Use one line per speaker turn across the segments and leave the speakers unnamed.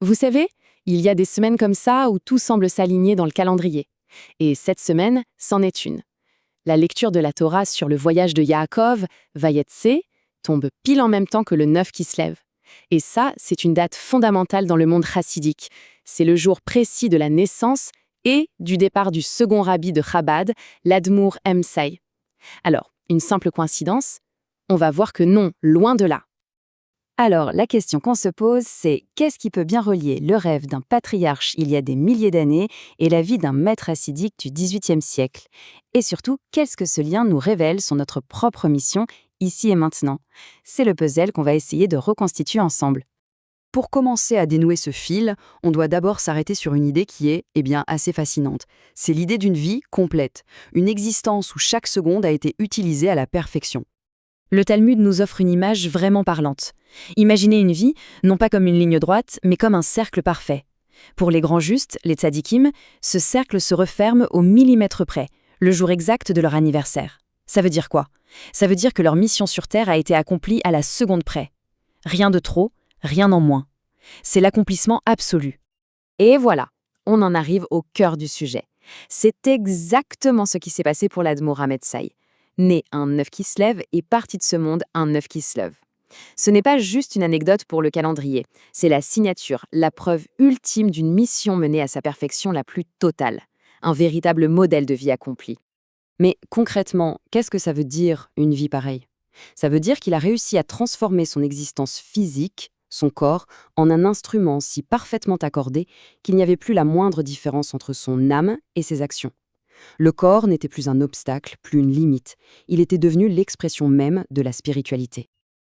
Vous savez, il y a des semaines comme ça où tout semble s'aligner dans le calendrier. Et cette semaine, c'en est une. La lecture de la Torah sur le voyage de Yaakov, Vayetse, tombe pile en même temps que le 9 qui se lève. Et ça, c'est une date fondamentale dans le monde chassidique. C'est le jour précis de la naissance et du départ du second rabbi de Chabad, l'Admour Emsai. Alors, une simple coïncidence? On va voir que non, loin de là.
Alors, la question qu'on se pose, c'est qu'est-ce qui peut bien relier le rêve d'un patriarche il y a des milliers d'années et la vie d'un maître hassidique du XVIIIe siècle? Et surtout, qu'est-ce que ce lien nous révèle sur notre propre mission, ici et maintenant? C'est le puzzle qu'on va essayer de reconstituer ensemble.
Pour commencer à dénouer ce fil, on doit d'abord s'arrêter sur une idée qui est, assez fascinante. C'est l'idée d'une vie complète, une existence où chaque seconde a été utilisée à la perfection.
Le Talmud nous offre une image vraiment parlante. Imaginez une vie, non pas comme une ligne droite, mais comme un cercle parfait. Pour les grands justes, les tzadikim, ce cercle se referme au millimètre près, le jour exact de leur anniversaire. Ça veut dire quoi? Ça veut dire que leur mission sur Terre a été accomplie à la seconde près. Rien de trop, rien en moins. C'est l'accomplissement absolu.
Et voilà, on en arrive au cœur du sujet. C'est exactement ce qui s'est passé pour l'Admour Emsai. Né un œuf qui se lève et parti de ce monde un œuf qui se lève. Ce n'est pas juste une anecdote pour le calendrier, c'est la signature, la preuve ultime d'une mission menée à sa perfection la plus totale. Un véritable modèle de vie accompli.
Mais concrètement, qu'est-ce que ça veut dire, une vie pareille? Ça veut dire qu'il a réussi à transformer son existence physique, son corps, en un instrument si parfaitement accordé qu'il n'y avait plus la moindre différence entre son âme et ses actions. Le corps n'était plus un obstacle, plus une limite. Il était devenu l'expression même de la spiritualité.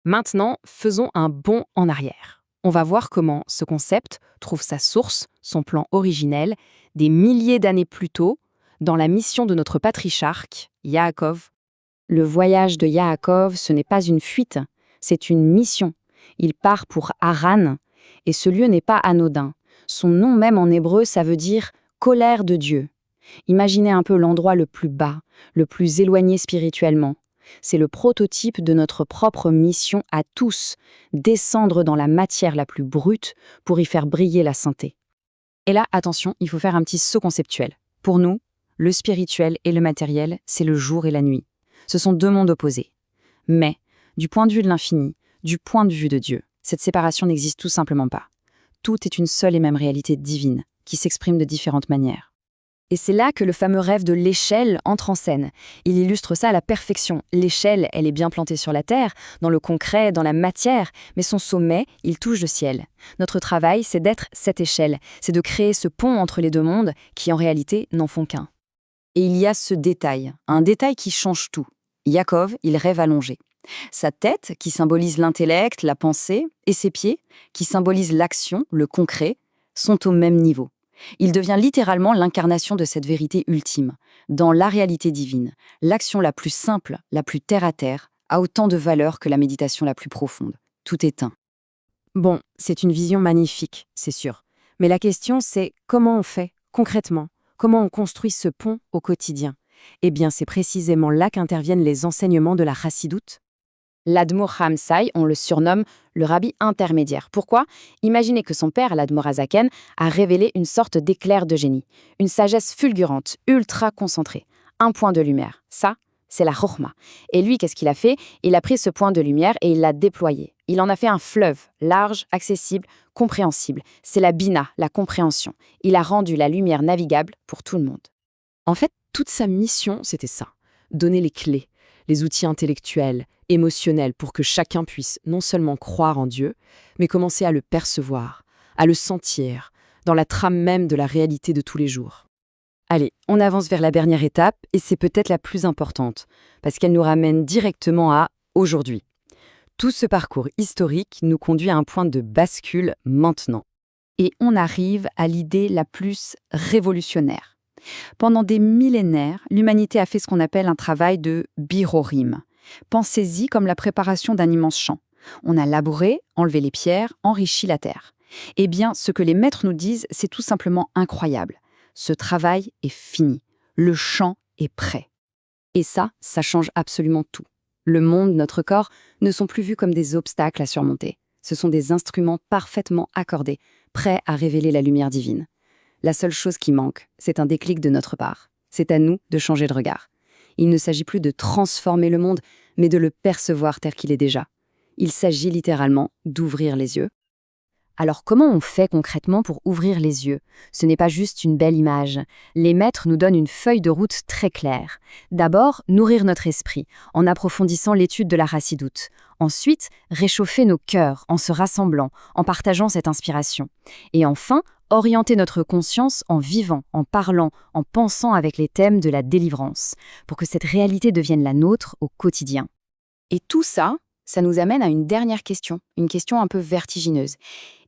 Maintenant, faisons un bond en arrière. On va voir comment ce concept trouve sa source, son plan originel, des milliers d'années plus tôt, dans la mission de notre patriarche, Yaakov.
Le voyage de Yaakov, ce n'est pas une fuite, c'est une mission. Il part pour Haran, et ce lieu n'est pas anodin. Son nom même en hébreu, ça veut dire « colère de Dieu ». Imaginez un peu l'endroit le plus bas, le plus éloigné spirituellement. C'est le prototype de notre propre mission à tous, descendre dans la matière la plus brute pour y faire briller la sainteté.
Et là, attention, il faut faire un petit saut conceptuel. Pour nous, le spirituel et le matériel, c'est le jour et la nuit. Ce sont deux mondes opposés. Mais, du point de vue de l'infini, du point de vue de Dieu, cette séparation n'existe tout simplement pas. Tout est une seule et même réalité divine, qui s'exprime de différentes manières. Et c'est là que le fameux rêve de l'échelle entre en scène. Il illustre ça à la perfection. L'échelle, elle est bien plantée sur la terre, dans le concret, dans la matière, mais son sommet, il touche le ciel. Notre travail, c'est d'être cette échelle, c'est de créer ce pont entre les deux mondes qui, en réalité, n'en font qu'un.
Et il y a ce détail, un détail qui change tout. Yaakov, il rêve allongé. Sa tête, qui symbolise l'intellect, la pensée, et ses pieds, qui symbolisent l'action, le concret, sont au même niveau. Il devient littéralement l'incarnation de cette vérité ultime. Dans la réalité divine, l'action la plus simple, la plus terre-à-terre, a autant de valeur que la méditation la plus profonde. Tout est un.
Bon, c'est une vision magnifique, c'est sûr. Mais la question, c'est comment on fait, concrètement? Comment on construit ce pont au quotidien? Eh bien, c'est précisément là qu'interviennent les enseignements de la chassidoute. L'Admour Emsai, on le surnomme le rabbi intermédiaire. Pourquoi? Imaginez que son père, l'Admour Hazaken, a révélé une sorte d'éclair de génie, une sagesse fulgurante, ultra concentrée, un point de lumière. Ça, c'est la Chokhma. Et lui, qu'est-ce qu'il a fait? Il a pris ce point de lumière et il l'a déployé. Il en a fait un fleuve, large, accessible, compréhensible. C'est la Bina, la compréhension. Il a rendu la lumière navigable pour tout le monde.
En fait, toute sa mission, c'était ça. Donner les clés, les outils intellectuels, émotionnels pour que chacun puisse non seulement croire en Dieu, mais commencer à le percevoir, à le sentir, dans la trame même de la réalité de tous les jours. Allez, on avance vers la dernière étape, et c'est peut-être la plus importante, parce qu'elle nous ramène directement à aujourd'hui. Tout ce parcours historique nous conduit à un point de bascule maintenant.
Et on arrive à l'idée la plus révolutionnaire. Pendant des millénaires, l'humanité a fait ce qu'on appelle un travail de birorim. Pensez-y comme la préparation d'un immense champ. On a labouré, enlevé les pierres, enrichi la terre. Eh bien, ce que les maîtres nous disent, c'est tout simplement incroyable. Ce travail est fini. Le champ est prêt. Et ça change absolument tout. Le monde, notre corps, ne sont plus vus comme des obstacles à surmonter. Ce sont des instruments parfaitement accordés, prêts à révéler la lumière divine. La seule chose qui manque, c'est un déclic de notre part. C'est à nous de changer de regard. Il ne s'agit plus de transformer le monde, mais de le percevoir tel qu'il est déjà. Il s'agit littéralement d'ouvrir les yeux.
Alors comment on fait concrètement pour ouvrir les yeux? Ce n'est pas juste une belle image. Les maîtres nous donnent une feuille de route très claire. D'abord, nourrir notre esprit, en approfondissant l'étude de la Chassidoute. Ensuite, réchauffer nos cœurs en se rassemblant, en partageant cette inspiration. Et enfin, orienter notre conscience en vivant, en parlant, en pensant avec les thèmes de la délivrance, pour que cette réalité devienne la nôtre au quotidien.
Et tout ça, ça nous amène à une dernière question, une question un peu vertigineuse.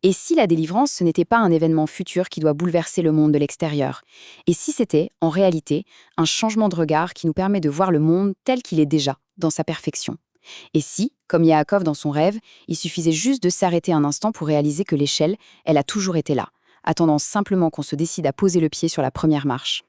Et si la délivrance, ce n'était pas un événement futur qui doit bouleverser le monde de l'extérieur? Et si c'était, en réalité, un changement de regard qui nous permet de voir le monde tel qu'il est déjà, dans sa perfection? Et si, comme Yaakov dans son rêve, il suffisait juste de s'arrêter un instant pour réaliser que l'échelle, elle a toujours été là, attendant simplement qu'on se décide à poser le pied sur la première marche?